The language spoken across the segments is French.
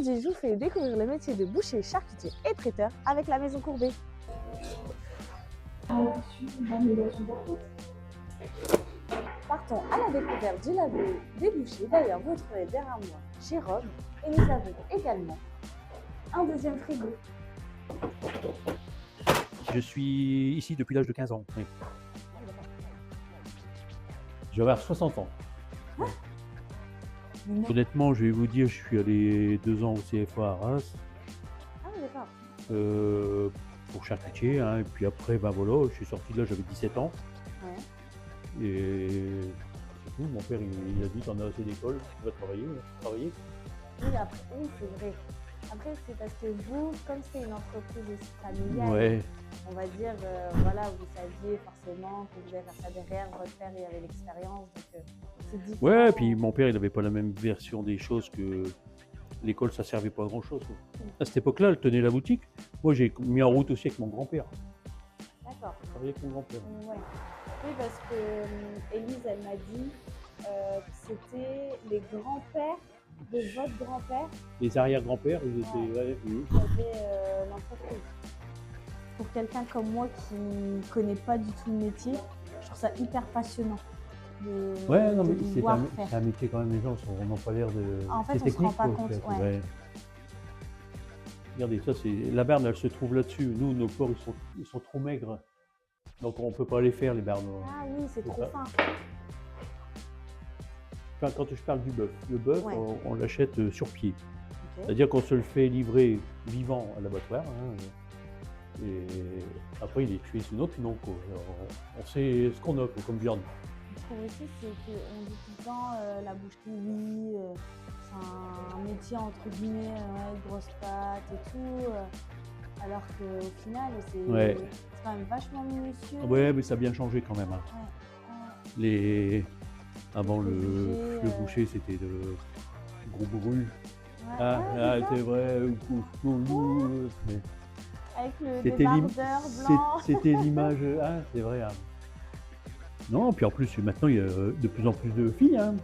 Aujourd'hui, je vous fais découvrir le métier de boucher, charcutier et traiteur avec la Maison Courbet. Partons à la découverte du labo des bouchers. D'ailleurs, vous trouverez derrière moi chez Rob et nous avons également un deuxième frigo. Je suis ici depuis l'âge de 15 ans. Oui. Je vais avoir 60 ans. Ah, honnêtement, je vais vous dire, je suis allé 2 ans au CFA à Reims. Ah oui, d'accord. Pour charcutier. Hein, et puis après, ben voilà, je suis sorti de là, j'avais 17 ans. Ouais. Et c'est tout. Mon père, il a dit, t'en as assez d'école, tu vas travailler. Oui, après, oui, c'est vrai. Après, c'est parce que vous, comme c'est une entreprise aussi familiale, Ouais. on va dire, voilà, vous saviez forcément que vous allez faire ça derrière, votre père il avait l'expérience, donc c'est différent. Ouais, et puis mon père, il n'avait pas la même version des choses que l'école, ça servait pas à grand chose. À cette époque-là, elle tenait la boutique. Moi, j'ai mis en route aussi avec mon grand-père. D'accord. Je travaillais avec mon grand-père. Ouais. Oui, parce que Élise, elle m'a dit que c'était les grands-pères de votre grand-père Les arrière-grands-pères, ils étaient. Ouais. Ouais, oui. qui avaient l'entreprise. Pour quelqu'un comme moi qui ne connaît pas du tout le métier, je trouve ça hyper passionnant. Ouais, non, mais de c'est voir un, faire. c'est un métier quand même, les gens n'ont pas l'air de. En fait, c'est on se rend technique, pas quoi, compte. en fait, Ouais. ouais. Regardez, ça, c'est la berne, elle se trouve là-dessus. Nous, nos porcs, ils sont trop maigres. Donc, on ne peut pas les faire, les bernes. Ah oui, c'est trop ça. fin. Enfin, quand je parle du bœuf, le bœuf, Ouais. on l'achète sur pied. Okay. C'est-à-dire qu'on se le fait livrer vivant à l'abattoir. Hein, et après, il est tué sinon, puis non. Quoi. Alors, on sait ce qu'on a quoi, comme viande. Je trouve aussi c'est qu'on dit tout le temps la boucherie, oui, c'est un métier entre guillemets, grosse patte et tout, alors qu'au final, c'est quand même vachement minutieux. Ouais, mais ça a bien changé quand même. Hein. Ouais. Avant le boucher, c'était de gros brûles. Ouais, c'est vrai. avec le débardeur blanc. C'était l'image. Ah, c'est vrai. Hein. Non, puis en plus, maintenant, il y a de plus en plus de filles hein,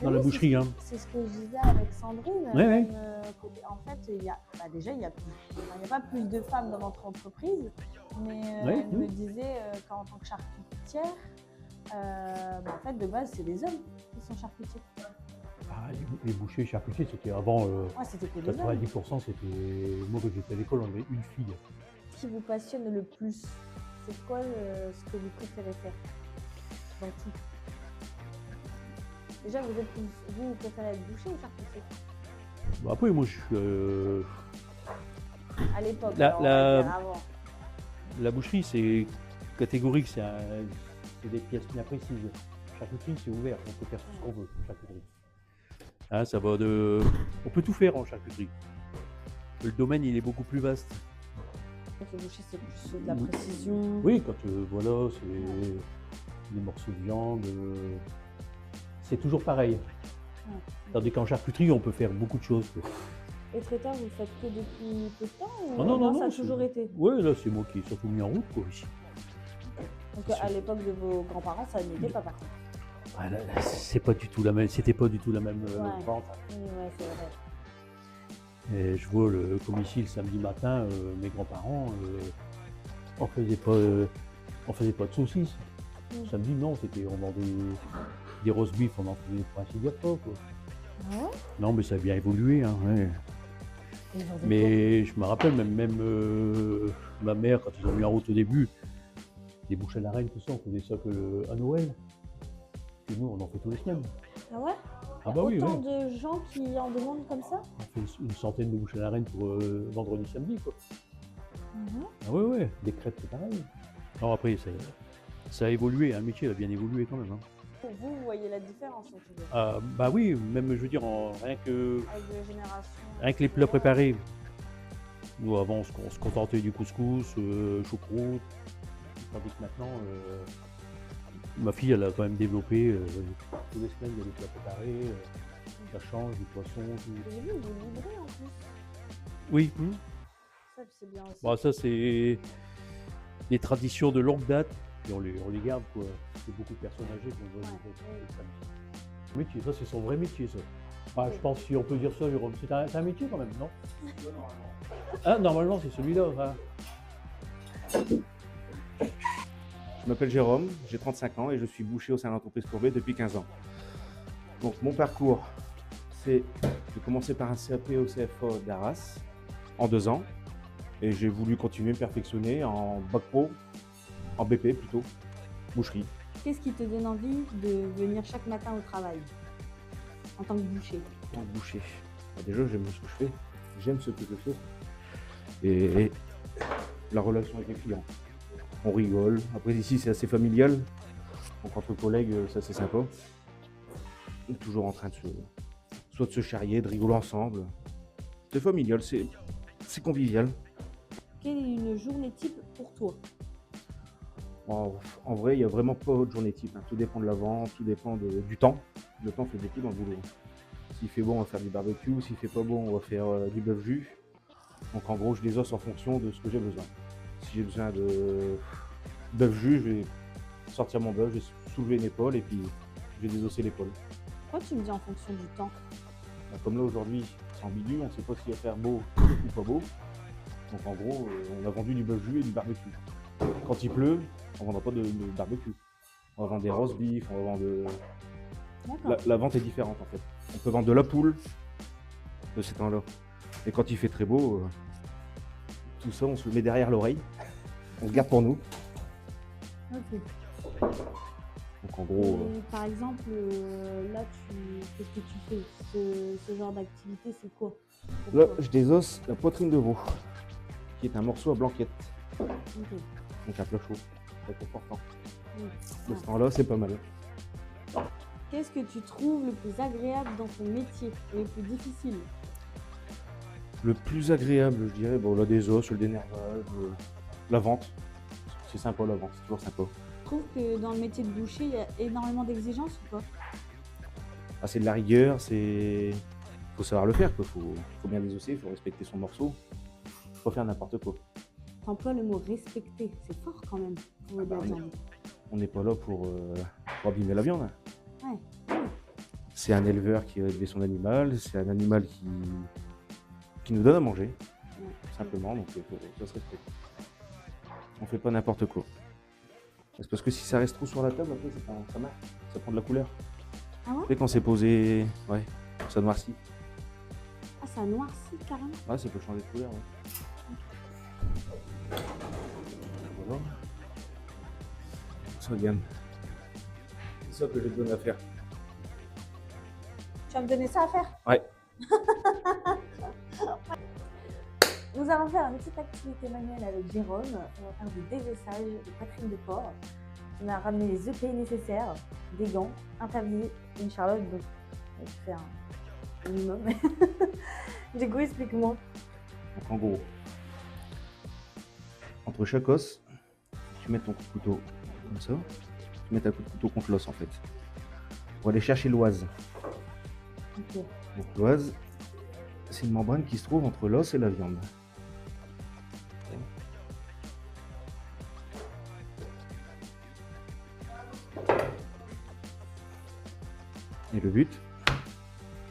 dans la boucherie. C'est ce que je disais avec Sandrine. Ouais. En fait, déjà, il n'y a pas plus de femmes dans notre entreprise, mais elle me disait qu'en tant que charcutière, en fait, de base, c'est des hommes qui sont charcutiers. Ah, les bouchers charcutiers, c'était avant. C'était que 90%, c'était. Moi, quand j'étais à l'école, on avait une fille. Ce qui vous passionne le plus, c'est quoi ce que vous préférez faire dans tout? Déjà, vous préférez être boucher ou charcutier? Bah après, moi, je suis. À l'époque, avant. La boucherie, c'est catégorique, c'est des pièces bien précises. Charcuterie, c'est ouvert, on peut faire tout ce qu'on veut, charcuterie. Hein, ça va de. On peut tout faire en charcuterie. Le domaine, il est beaucoup plus vaste. Donc, le boucher, c'est plus de la précision. Oui, quand voilà, c'est des morceaux de viande. C'est toujours pareil. Tandis qu'en charcuterie, on peut faire beaucoup de choses. Et traiteur, vous le faites que depuis peu de temps ou non, ça a toujours été? Oui, là, c'est moi qui ai surtout mis en route, quoi, ici. Donc, à l'époque de vos grands-parents, ça n'était pas parti. Ah, c'est pas du tout la même. C'était pas du tout la même vente. Oui, c'est vrai. Et je vois, comme ici, le samedi matin, mes grands-parents, on faisait pas de saucisses. Samedi, non, on vendait des roast beef, on en faisait pour ainsi dire pas, quoi. Ah ouais? Non, mais ça a bien évolué, hein, ouais. Mais je me rappelle, même ma mère, quand ils ont mis en route au début, des bouches à la reine, tout ça, on faisait ça à Noël. Et nous, on en fait tous les semaines. Ah ouais? Ah bah oui, autant de gens qui en demandent comme ça? On fait une centaine de bouches à la reine pour vendredi, samedi, quoi. Ah ouais, des crêpes, c'est pareil. Non, après, ça a évolué, hein, le métier a bien évolué quand même. Hein. Vous voyez la différence, en tout cas. Bah oui, même, je veux dire, rien que les plats préparés. Nous, avant, on se contentait du couscous, choucroute. Tandis que maintenant, ma fille, elle a quand même développé tous les semaines, il y a des plats préparés, ça change, du poisson, tout. J'ai vu, vous livrez en plus. Oui. Ça, c'est bien aussi. Bon, ça, c'est des traditions de longue date, et on les garde, quoi. C'est beaucoup de personnes âgées qu'on voit. Métier, ça, c'est son vrai métier, ça. Bah, je pense si on peut dire ça, Jérôme. C'est un métier quand même, non? Ah, normalement, c'est celui-là. Hein. Je m'appelle Jérôme, j'ai 35 ans et je suis boucher au sein de l'entreprise Courbet depuis 15 ans. Donc mon parcours, c'est de commencer par un CAP au CFA d'Arras en 2 ans. Et j'ai voulu continuer à me perfectionner en bac pro, en BP plutôt, boucherie. Qu'est-ce qui te donne envie de venir chaque matin au travail en tant que boucher? En tant que boucher. Déjà, j'aime ce que je fais. J'aime ce que je fais. Et la relation avec les clients. On rigole. Après, ici, c'est assez familial. Donc, entre collègues, c'est assez sympa. On est toujours en train de soit de se charrier, de rigoler ensemble. C'est familial, c'est convivial. Quelle est une journée type pour toi? En vrai, il n'y a vraiment pas de journée type. Tout dépend de la vente, tout dépend du temps. Le temps fait beaucoup dans le boulot. S'il fait bon, on va faire du barbecue. S'il fait pas bon, on va faire du bœuf jus. Donc en gros, je désosse en fonction de ce que j'ai besoin. Si j'ai besoin de bœuf jus, je vais sortir mon bœuf, je vais soulever une épaule et puis je vais désosser l'épaule. Pourquoi tu me dis en fonction du temps? Comme là aujourd'hui, c'est ambigu, on ne sait pas s'il va faire beau ou pas beau. Donc en gros, on a vendu du bœuf jus et du barbecue. Quand il pleut, on ne vendra pas de barbecue. On va vendre des roast beef, on va vendre... La vente est différente en fait. On peut vendre de la poule de ces temps-là. Et quand il fait très beau, tout ça, on se le met derrière l'oreille. On se garde pour nous. Ok. Donc en gros... Par exemple, là, qu'est-ce que tu fais? Ce genre d'activité, c'est quoi? Là, je désosse la poitrine de veau, qui est un morceau à blanquette. Ok. Donc un plat chaud, très confortant. Oui. De ce temps-là, c'est pas mal. Qu'est-ce que tu trouves le plus agréable dans ton métier et le plus difficile? Le plus agréable, je dirais, bon, là, des os, le dénervage, la vente. C'est sympa la vente, c'est toujours sympa. Tu trouves que dans le métier de boucher, il y a énormément d'exigences ou pas? Ah, c'est de la rigueur, faut savoir le faire, quoi. Faut bien désosser, il faut respecter son morceau. Faut pas faire n'importe quoi. T'emploies le mot respecter, c'est fort quand même pour de la viande. On n'est pas là pour abîmer la viande. Ouais. C'est un éleveur qui a élevé son animal, c'est un animal qui nous donne à manger, simplement, donc ça se respecte. On fait pas n'importe quoi. C'est parce que si ça reste trop sur la table, après ça marque, ça prend de la couleur. Ah ouais? Et quand c'est posé, ouais, ça noircit. Ah, ça noircit carrément? Ouais, ça peut changer de couleur. Ouais. Voilà. Ça gagne. C'est ça que je te donne à faire. Tu vas me donner ça à faire? Ouais. Nous allons faire une petite activité manuelle avec Jérôme. On va faire du désossage de poitrine de porc. On a ramené les EPI nécessaires, des gants, un tablier, une charlotte. Donc, je fais un minimum. Du coup, explique-moi. Donc en gros, entre chaque os, tu mets ton coup de couteau comme ça. Tu mets ta coup de couteau contre l'os en fait. Pour aller chercher l'oise. Ok. Donc l'oise, c'est une membrane qui se trouve entre l'os et la viande. Et le but,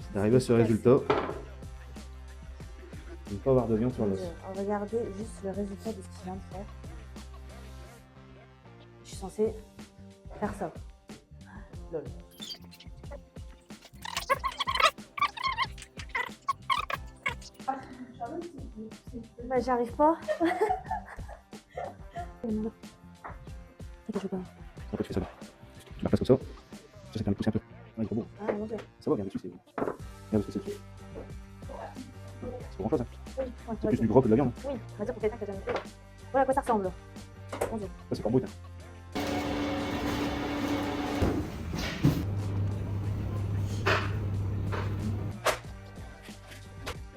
c'est d'arriver à ce résultat, de ne pas avoir de viande sur l'os. On va regarder juste le résultat de ce qu'il vient de faire. Je suis censée faire ça. Lol. Bah, j'arrive pas. Après tu fais ça là. Tu la places comme ça. Ça c'est bien de pousser un peu. Ouais, il est trop beau. Ah, ok. Ça va, bien dessus, c'est bien parce que c'est dessus. C'est pas grand chose hein. Oui, C'est plus du gras que de la viande. Oui, on va dire pour quelqu'un qui a jamais fait. Voilà à quoi ça ressemble. Mon Dieu. Ça c'est pas brut hein.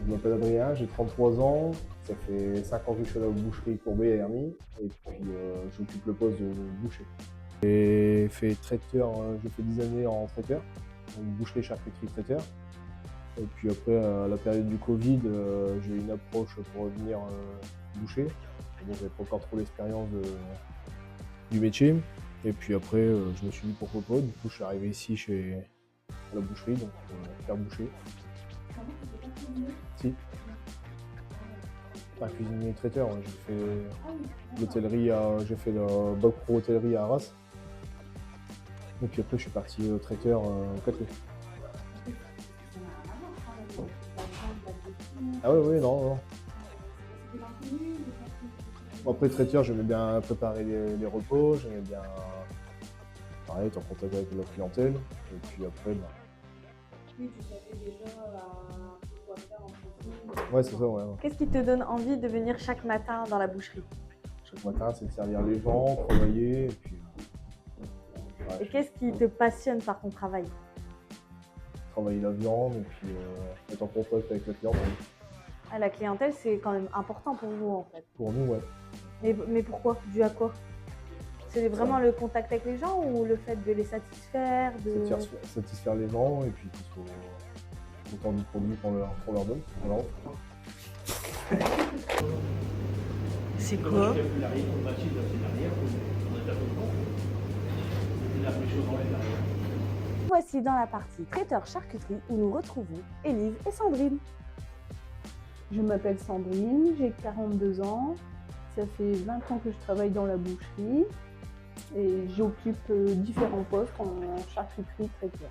Je m'appelle Adrien, j'ai 33 ans. Ça fait 5 ans que je suis à la boucherie Courbet à Hermy et puis j'occupe le poste de boucher. J'ai fait traiteur, j'ai fait 10 années en traiteur, donc boucherie, charcuterie, traiteur. Et puis après, à la période du Covid, j'ai eu une approche pour revenir boucher. Bon, j'avais pas encore trop l'expérience du métier. Et puis après, je me suis dit pourquoi pas. Du coup, je suis arrivé ici la boucherie, donc faire boucher. Si. Enfin, cuisinier traiteur, ouais. J'ai fait l'hôtellerie, j'ai fait le bac pro hôtellerie à Arras. Et puis après, je suis parti traiteur au Catré. Ah oui, non. Bon, après, traiteur, j'aimais bien préparer les repos, j'aimais bien pareil, être en contact avec la clientèle. Et puis après, bah... Oui, tu savais déjà quoi faire en cuisine. Ouais, c'est ça, ouais. Qu'est-ce qui te donne envie de venir chaque matin dans la boucherie? Chaque matin, c'est de servir les gens, travailler, et puis... ouais, et qu'est-ce qui te passionne par ton travail? Travailler la viande, et puis être en contact avec la clientèle. Ah, la clientèle, c'est quand même important pour vous, en fait. Pour nous, ouais. Mais pourquoi? Dû à quoi? C'est vraiment le contact avec les gens ou le fait de les satisfaire Satisfaire les gens et puis qu'ils soient contents du produit qu'on leur donne. Voilà. C'est quoi? Voici dans la partie traiteur charcuterie où nous retrouvons Élise et Sandrine. Je m'appelle Sandrine, j'ai 42 ans. Ça fait 20 ans que je travaille dans la boucherie et j'occupe différents postes en charcuterie traiteur.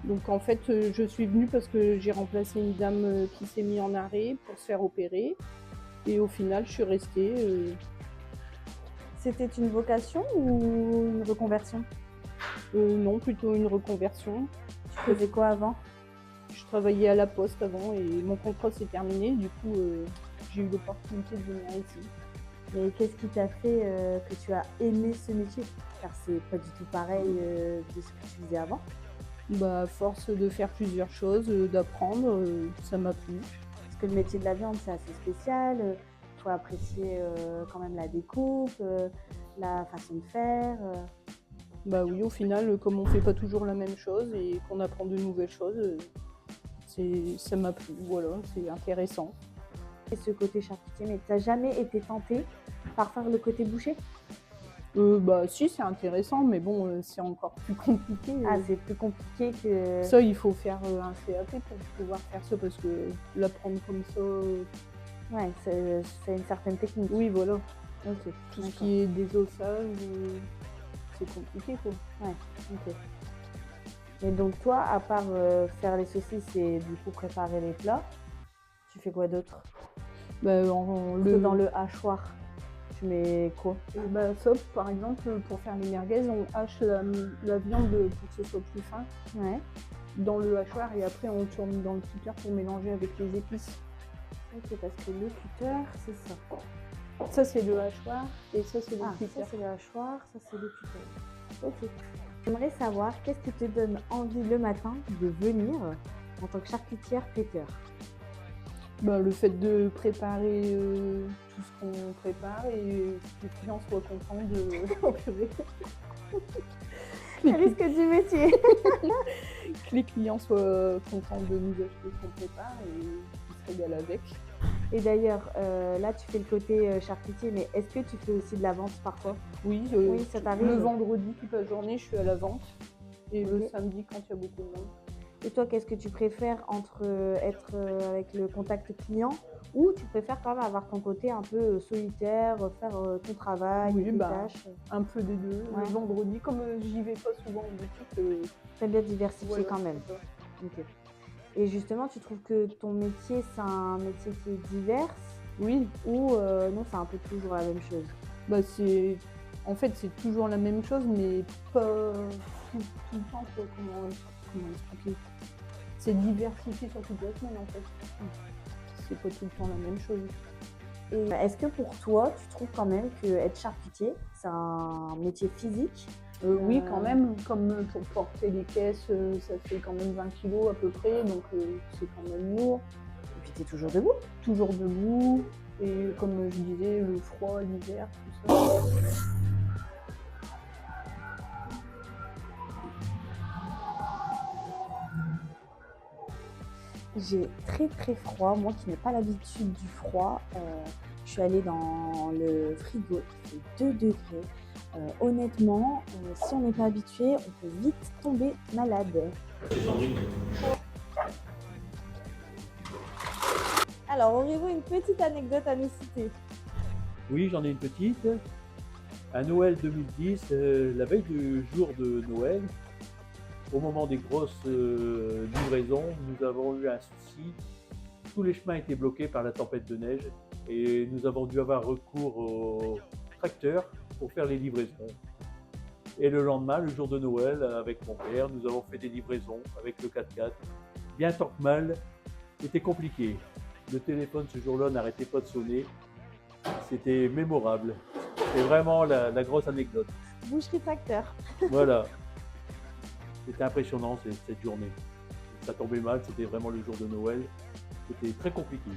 Donc en fait, je suis venue parce que j'ai remplacé une dame qui s'est mise en arrêt pour se faire opérer. Et au final, je suis restée. C'était une vocation ou une reconversion? Non, plutôt une reconversion. Tu faisais quoi avant? Je travaillais à la poste avant et mon contrat s'est terminé. Du coup, j'ai eu l'opportunité de venir ici. Et qu'est-ce qui t'a fait que tu as aimé ce métier? Car c'est pas du tout pareil de ce que tu faisais avant. Bah, à force de faire plusieurs choses, d'apprendre, ça m'a plu. Parce que le métier de la viande, c'est assez spécial. Il faut apprécier quand même la découpe, la façon de faire. Bah oui, au final, comme on fait pas toujours la même chose et qu'on apprend de nouvelles choses, ça m'a plu. Voilà, c'est intéressant. Et ce côté charcutier, mais tu n'as jamais été tentée par faire le côté boucher? Bah si, c'est intéressant, mais bon, c'est encore plus compliqué. Ah, c'est plus compliqué que... Ça, il faut faire un CAP pour pouvoir faire ça, parce que l'apprendre comme ça... Ouais, c'est une certaine technique. Oui, voilà. Ok. Tout ce qui est désossage, c'est compliqué, quoi. Ouais, ok. Et donc toi, à part faire les saucisses et du coup préparer les plats, tu fais quoi d'autre? Bah, dans le hachoir, tu mets quoi? Bah, ça, par exemple, pour faire les merguez, on hache la viande pour que ce soit plus fin. Ouais. Dans le hachoir et après on tourne dans le cutter pour mélanger avec les épices. Ok, parce que le cutter, c'est ça. Ça, c'est le hachoir et ça, c'est le cutter. Ça, c'est le hachoir, ça, c'est le cutter. Ok. J'aimerais savoir qu'est-ce qui te donne envie le matin de venir en tant que charcutière traiteur? Bah, le fait de préparer tout ce qu'on prépare et que les clients soient contents de... Le risque du métier. Que les clients soient contents de nous acheter ce qu'on prépare et qu'ils se régalent avec. Et d'ailleurs, là tu fais le côté charcutier, mais est-ce que tu fais aussi de la vente parfois? Oui, ça t'arrive. Le vendredi, toute la journée, je suis à la vente. Et le samedi, quand il y a beaucoup de monde. Et toi, qu'est-ce que tu préfères entre être avec le contact client ou tu préfères quand même avoir ton côté un peu solitaire, faire ton travail, tes tâches? Un peu des deux. Ouais. Le vendredi, comme j'y vais pas souvent en boutique. T'aimes bien diversifier quand même. Okay. Et justement, tu trouves que ton métier, c'est un métier qui est divers? Oui. Ou non, c'est un peu toujours la même chose? Bah, en fait, c'est toujours la même chose, mais pas tout le temps, quoi. Comment expliquer? C'est diversifié sur toute la semaine, en fait. C'est pas tout le temps la même chose. Et est-ce que pour toi, tu trouves quand même que être charcutier, c'est un métier physique? Oui, quand même. Comme pour porter les caisses, ça fait quand même 20 kilos à peu près, donc c'est quand même lourd. Et puis tu es toujours debout? Toujours debout. Et comme je disais, le froid, l'hiver, tout ça. J'ai très très froid, moi qui n'ai pas l'habitude du froid. Je suis allée dans le frigo, il fait 2 degrés. honnêtement, si on n'est pas habitué, on peut vite tomber malade. Alors, auriez-vous une petite anecdote à nous citer? Oui, j'en ai une petite. À Noël 2010, la veille du jour de Noël, au moment des grosses livraisons, nous avons eu un souci. Tous les chemins étaient bloqués par la tempête de neige et nous avons dû avoir recours au tracteur pour faire les livraisons. Et le lendemain, le jour de Noël, avec mon père, nous avons fait des livraisons avec le 4x4. Bien tant que mal, c'était compliqué. Le téléphone ce jour-là n'arrêtait pas de sonner. C'était mémorable. C'est vraiment la grosse anecdote. Boucherie tracteur. Voilà. C'était impressionnant cette journée. Ça tombait mal, c'était vraiment le jour de Noël. C'était très compliqué.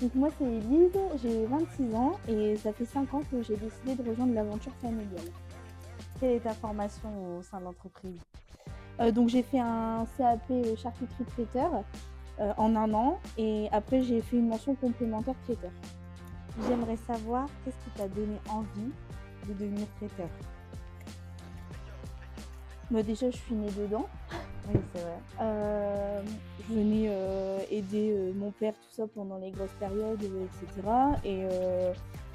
Donc moi c'est Elise, j'ai 26 ans et ça fait 5 ans que j'ai décidé de rejoindre l'aventure familiale. Quelle est ta formation au sein de l'entreprise? Donc j'ai fait un CAP charcuterie traiteur en 1 an et après j'ai fait une mention complémentaire traiteur. J'aimerais savoir qu'est-ce qui t'a donné envie de devenir traiteur? Moi déjà je suis née dedans. Oui, c'est vrai. Je venais aider mon père, tout ça, pendant les grosses périodes, etc. Et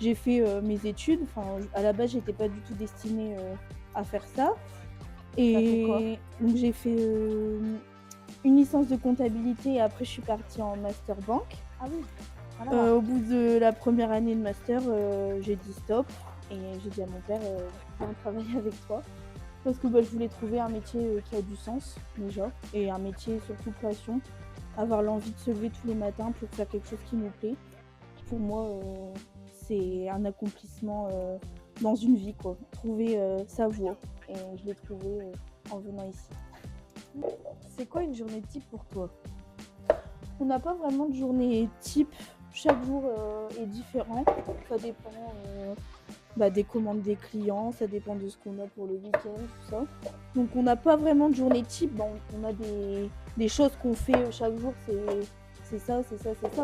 j'ai fait mes études. Enfin, à la base, j'étais pas du tout destinée à faire ça. Et T'as fait quoi? donc j'ai fait une licence de comptabilité et après je suis partie en master banque. Ah oui. Voilà. Au bout de la première année de master, j'ai dit stop et j'ai dit à mon père, je viens travailler avec toi. Parce que je voulais trouver un métier qui a du sens déjà et un métier surtout passion. Avoir l'envie de se lever tous les matins pour faire quelque chose qui nous plaît. Pour moi, c'est un accomplissement dans une vie, quoi. Trouver sa voie. Et je l'ai trouvé en venant ici. C'est quoi une journée type pour toi? On n'a pas vraiment de journée type. Chaque jour est différent. Ça dépend des commandes des clients, ça dépend de ce qu'on a pour le week-end, tout ça. Donc on n'a pas vraiment de journée type. Bon, on a des choses qu'on fait chaque jour, c'est ça,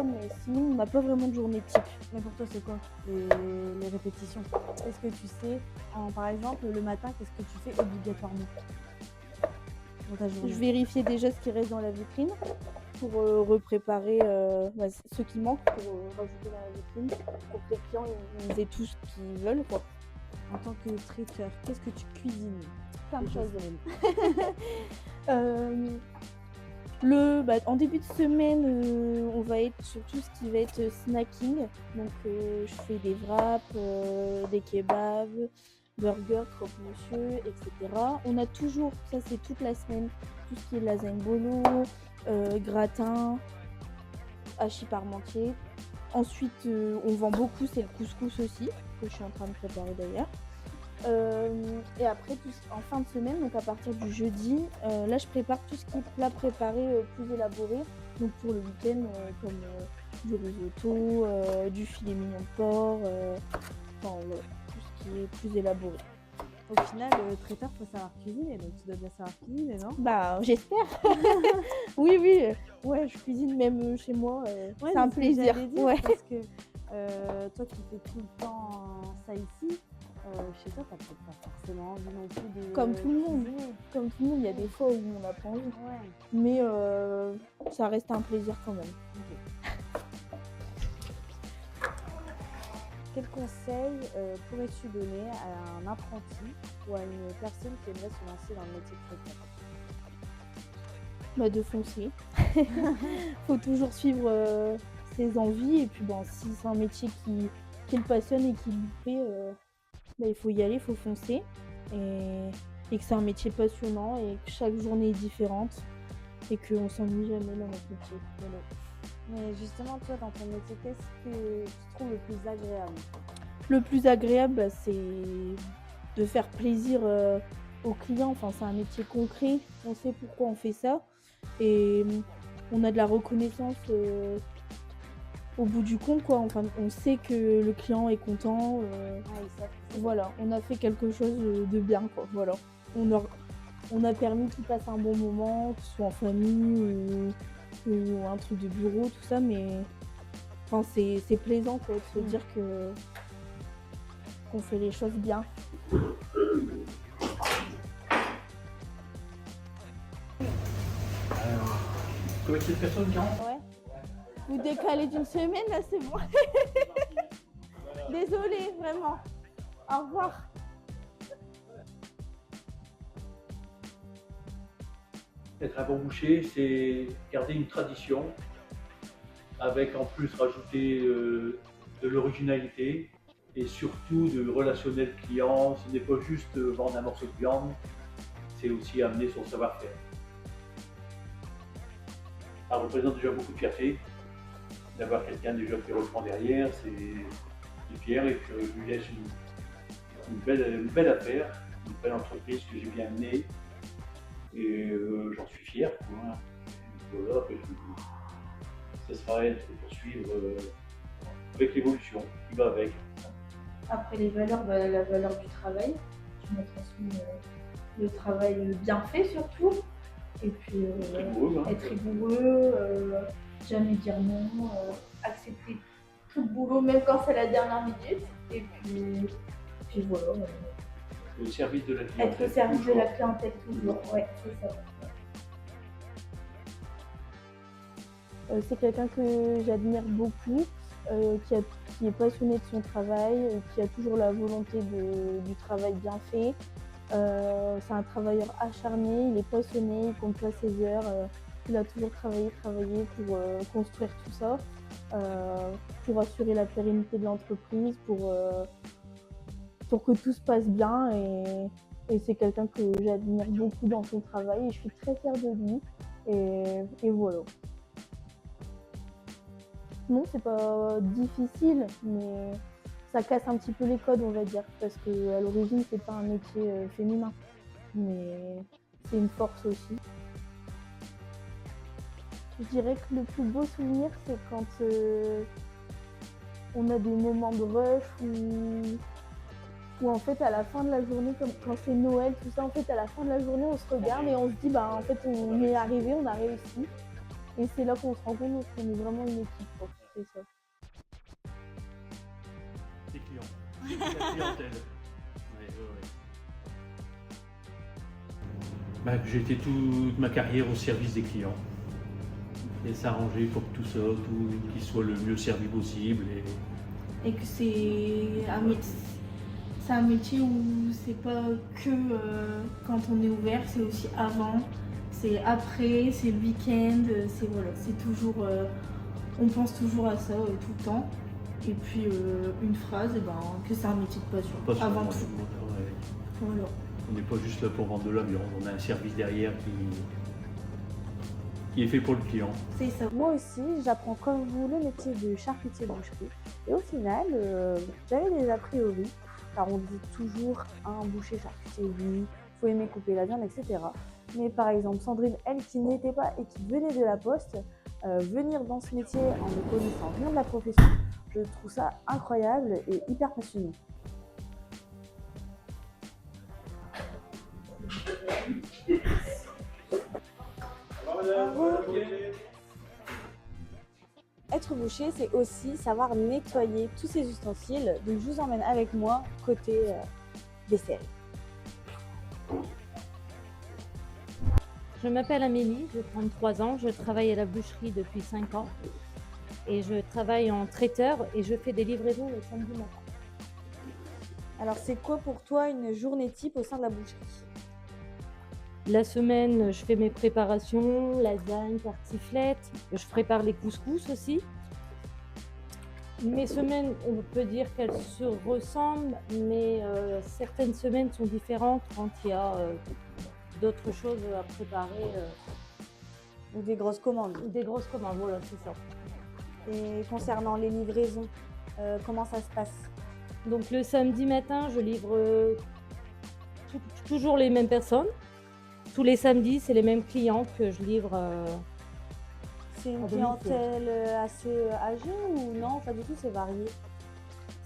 mais sinon on n'a pas vraiment de journée type. Mais pour toi, c'est quoi les répétitions? Est-ce que tu sais, par exemple, le matin, qu'est-ce que tu fais obligatoirement dans ta journée? Je vérifiais déjà ce qui reste dans la vitrine pour repréparer ce qui manque, pour rajouter dans la vitrine, pour que les clients ils aient tout ce qu'ils veulent, quoi. En tant que traiteur, qu'est-ce que tu cuisines? Plein de Des choses. choses. En début de semaine, on va être sur tout ce qui va être snacking. Donc je fais des wraps, des kebabs, burgers, croque-monsieur, etc. On a toujours, ça c'est toute la semaine, tout ce qui est lasagne bolo, gratin, hachis parmentier. Ensuite, on vend beaucoup, c'est le couscous aussi, que je suis en train de préparer d'ailleurs. Et après, en fin de semaine, donc à partir du jeudi, là je prépare tout ce qui est plat préparé plus élaboré. Donc pour le week-end, comme du risotto, du filet mignon de porc, tout ce qui est plus élaboré. Au final, le traiteur, faut savoir cuisiner, donc tu dois bien savoir cuisiner, non? J'espère. Oui, ouais, je cuisine même chez moi. C'est un plaisir. Ouais. Parce que toi qui fais tout le temps ça ici, chez toi, t'as peut-être pas forcément envie non plus de. Comme tout le monde. cuisiner. Comme tout le monde, il y a des fois où on n'a pas envie. Ouais. Mais ça reste un plaisir quand même. Quel conseil pourrais-tu donner à un apprenti ou à une personne qui aimerait se lancer dans le métier de traiteur? De foncer. Faut toujours suivre ses envies et puis si c'est un métier qui le passionne et qui lui plaît, il faut y aller, il faut foncer et que c'est un métier passionnant et que chaque journée est différente et qu'on s'ennuie jamais dans notre métier. Voilà. Mais justement, toi, dans ton métier, qu'est-ce que tu trouves le plus agréable? Le plus agréable, c'est de faire plaisir aux clients. Enfin, c'est un métier concret, on sait pourquoi on fait ça et on a de la reconnaissance au bout du compte, quoi. Enfin, on sait que le client est content. Voilà, on a fait quelque chose de bien, quoi. Voilà. On a permis qu'il passe un bon moment, que ce soit en famille ou un truc de bureau, tout ça, mais c'est plaisant, quoi, de se dire qu'on fait les choses bien. Combien de personnes qui rentrent? Ouais. Vous décalez d'une semaine, là, c'est bon. Désolée, vraiment. Au revoir. Être un bon boucher, c'est garder une tradition, avec en plus rajouter de l'originalité et surtout de relationnel client. Ce n'est pas juste vendre un morceau de viande, c'est aussi amener son savoir-faire. Ça représente déjà beaucoup de fierté d'avoir quelqu'un déjà qui reprend derrière, c'est fier et que je lui laisse une belle affaire, une belle entreprise que j'ai bien menée et j'en suis fier. Voilà. Voilà, ce sera elle de poursuivre avec l'évolution qui va avec. Après les valeurs, la valeur du travail, je me transmets le travail bien fait surtout, et puis être rigoureux, jamais dire non, accepter tout le boulot même quand c'est la dernière minute, et puis voilà. Au service de la clientèle. Être au service de la clientèle toujours, ouais, c'est ça. C'est quelqu'un que j'admire beaucoup, qui est passionné de son travail, qui a toujours la volonté du travail bien fait. C'est un travailleur acharné, il est passionné, il compte pas ses heures, il a toujours travaillé pour construire tout ça, pour assurer la pérennité de l'entreprise, pour que tout se passe bien, et c'est quelqu'un que j'admire beaucoup dans son travail et je suis très fière de lui, et voilà. Non, c'est pas difficile, mais ça casse un petit peu les codes, on va dire, parce qu'à l'origine, c'est pas un métier féminin, mais c'est une force aussi. Je dirais que le plus beau souvenir, c'est quand on a des moments de rush où en fait, à la fin de la journée, comme quand c'est Noël, tout ça, en fait, à la fin de la journée, on se regarde et on se dit, bah, en fait, on est arrivé, on a réussi. Et c'est là qu'on se rend compte qu'on est vraiment une équipe, quoi. C'est ça. Des clients, la clientèle. Bah, j'ai été toute ma carrière au service des clients. Et s'arranger pour que tout ça, qu'il soit le mieux servi possible. Et que c'est un métier où c'est pas que quand on est ouvert, c'est aussi avant. C'est après, c'est le week-end, c'est toujours, on pense toujours à ça tout le temps. Et puis une phrase, que c'est un métier de passion, avant tout. Voilà. On n'est pas juste là pour vendre de la viande, on a un service derrière qui est fait pour le client. C'est ça. Moi aussi, j'apprends comme vous le métier de charcutier boucherie. Et au final, j'avais des a priori, car on dit toujours un boucher charcutier, oui, il faut aimer couper la viande, etc. Mais par exemple, Sandrine, elle qui n'était pas et qui venait de la poste, venir dans ce métier en ne connaissant rien de la profession, je trouve ça incroyable et hyper passionnant. Être boucher, c'est aussi savoir nettoyer tous ces ustensiles. Donc je vous emmène avec moi côté vaisselle. Je m'appelle Amélie, j'ai 33 ans, je travaille à la boucherie depuis 5 ans et je travaille en traiteur et je fais des livraisons le samedi matin. Alors c'est quoi pour toi une journée type au sein de la boucherie? La semaine, je fais mes préparations, lasagne, tartiflette, je prépare les couscous aussi. Mes semaines, on peut dire qu'elles se ressemblent, mais certaines semaines sont différentes quand il y a d'autres choses à préparer. Ou des grosses commandes. Des grosses commandes, voilà, c'est ça. Et concernant les livraisons, comment ça se passe? Donc le samedi matin, je livre toujours les mêmes personnes. Tous les samedis, c'est les mêmes clients que je livre. C'est une clientèle assez âgée ou non? Pas du tout, c'est varié.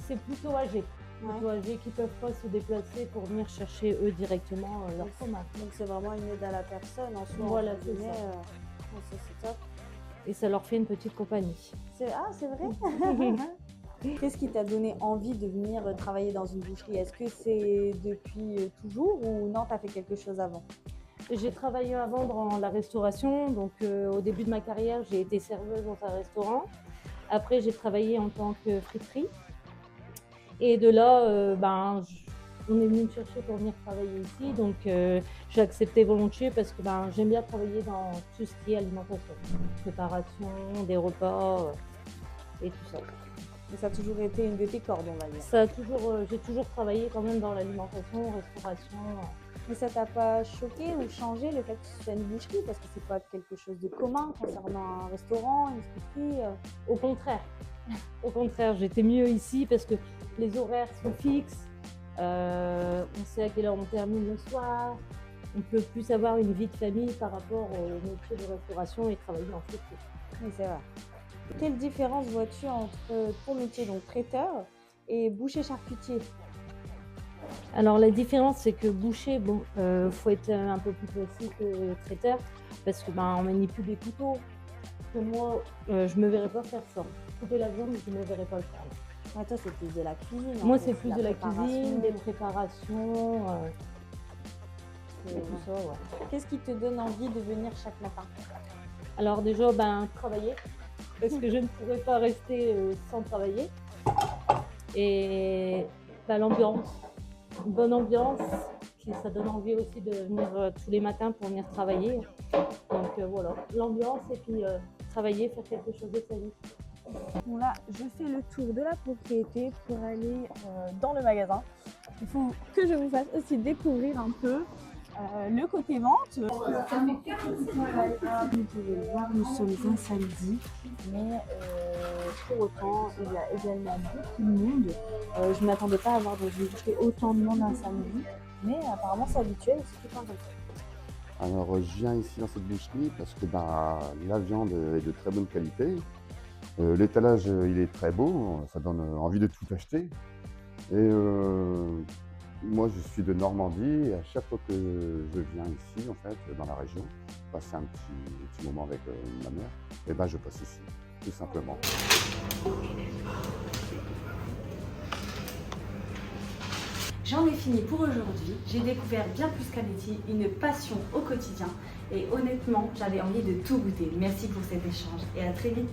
C'est plutôt âgé. Plutôt âgés qui ne peuvent pas se déplacer pour venir chercher eux directement leur fromage. Donc c'est vraiment une aide à la personne en soi. Voilà, c'est ça. C'est top. Et ça leur fait une petite compagnie. Ah, c'est vrai. Qu'est-ce qui t'a donné envie de venir travailler dans une boucherie? Est-ce que c'est depuis toujours ou non, tu as fait quelque chose avant? J'ai travaillé avant dans la restauration, donc au début de ma carrière, j'ai été serveuse dans un restaurant. Après, j'ai travaillé en tant que friterie. Et de là, on est venu me chercher pour venir travailler ici, donc j'ai accepté volontiers parce que j'aime bien travailler dans tout ce qui est alimentation, préparation, des repas et tout ça. Mais ça a toujours été une de tes cordes, on va dire. J'ai toujours travaillé quand même dans l'alimentation, restauration. Mais ça t'a pas choqué ou changé le fait que ce soit une boucherie parce que c'est pas quelque chose de commun concernant un restaurant, une friterie? Au contraire. Au contraire, j'étais mieux ici parce que les horaires sont fixes. On sait à quelle heure on termine le soir. On peut plus avoir une vie de famille par rapport au métier de restauration et travailler en friterie. Oui, c'est vrai. Quelle différence vois-tu entre ton métier, donc traiteur, et boucher charcutier? Alors la différence, c'est que boucher, faut être un peu plus précis que traiteur parce que on manipule des couteaux. Que moi, je me verrais pas faire ça. Couper la viande, je ne me verrais pas le faire. Ah, toi, c'est plus de la cuisine. Moi, c'est plus de la cuisine, des préparations, tout ça, ouais. Qu'est-ce qui te donne envie de venir chaque matin? Alors déjà, travailler, parce que je ne pourrais pas rester sans travailler. Et l'ambiance, une bonne ambiance, ça donne envie aussi de venir tous les matins pour venir travailler. Donc voilà, l'ambiance et puis travailler, faire quelque chose de sa vie. Bon là, je fais le tour de la propriété pour aller dans le magasin. Il faut que je vous fasse aussi découvrir un peu le côté vente. Vous pouvez le voir, nous sommes un samedi, mais pour autant, il y a également beaucoup de monde. Je ne m'attendais pas à avoir dans une boucherie autant de monde un samedi, mais apparemment c'est habituel, c'est tout un peu. Alors je viens ici dans cette boucherie parce que la viande est de très bonne qualité. L'étalage il est très beau, ça donne envie de tout acheter. Et moi je suis de Normandie et à chaque fois que je viens ici en fait dans la région, passer un petit moment avec ma mère, et je passe ici, tout simplement. J'en ai fini pour aujourd'hui. J'ai découvert bien plus qu'un métier, une passion au quotidien. Et honnêtement, j'avais envie de tout goûter. Merci pour cet échange et à très vite.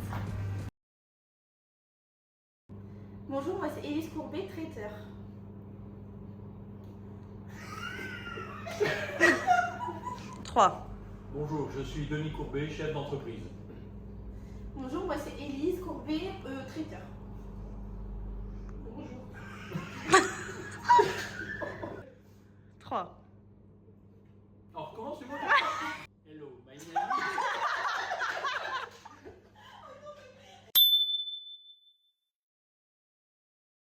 Bonjour, moi c'est Élise Courbet, traiteur. Bonjour, je suis Denis Courbet, chef d'entreprise. Bonjour, moi c'est Élise Courbet, traiteur. Bonjour. 3. Alors, comment c'est moi?